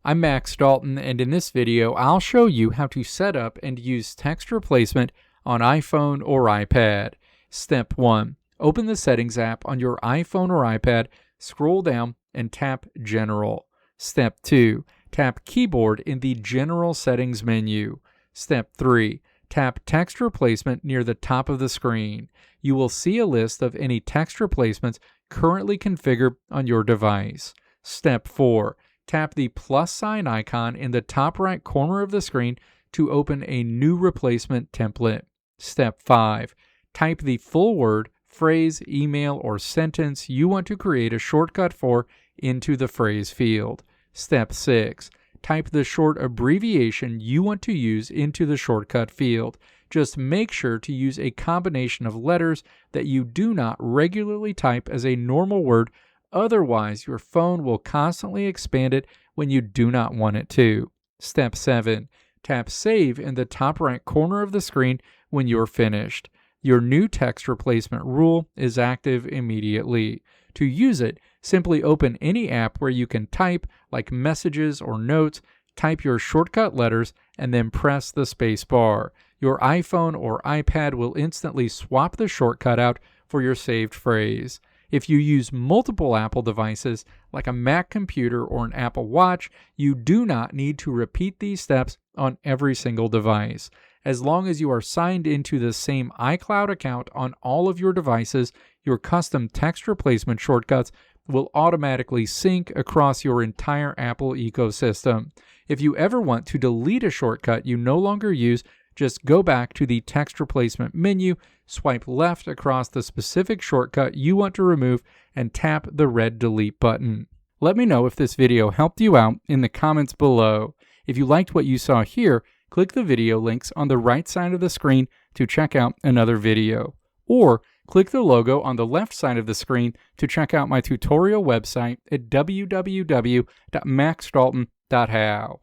I'm Max Dalton, and in this video, I'll show you how to set up and use text replacement on iPhone or iPad. Step 1. Open the Settings app on your iPhone or iPad, scroll down, and tap General. Step 2. Tap Keyboard in the General Settings menu. Step 3. Tap Text Replacement near the top of the screen. You will see a list of any text replacements currently configured on your device. Step 4. Tap the plus sign icon in the top right corner of the screen to open a new replacement template. Step 5. Type the full word, phrase, email, or sentence you want to create a shortcut for into the phrase field. Step 6. Type the short abbreviation you want to use into the shortcut field. Just make sure to use a combination of letters that you do not regularly type as a normal word. Otherwise, your phone will constantly expand it when you do not want it to. Step 7. Tap Save in the top right corner of the screen when you're finished. Your new text replacement rule is active immediately. To use it, simply open any app where you can type, like Messages or Notes, type your shortcut letters, and then press the space bar. Your iPhone or iPad will instantly swap the shortcut out for your saved phrase. If you use multiple Apple devices, like a Mac computer or an Apple Watch, you do not need to repeat these steps on every single device. As long as you are signed into the same iCloud account on all of your devices, your custom text replacement shortcuts will automatically sync across your entire Apple ecosystem. If you ever want to delete a shortcut you no longer use, just go back to the text replacement menu, swipe left across the specific shortcut you want to remove, and tap the red delete button. Let me know if this video helped you out in the comments below. If you liked what you saw here, click the video links on the right side of the screen to check out another video. Or click the logo on the left side of the screen to check out my tutorial website at www.maxdalton.how.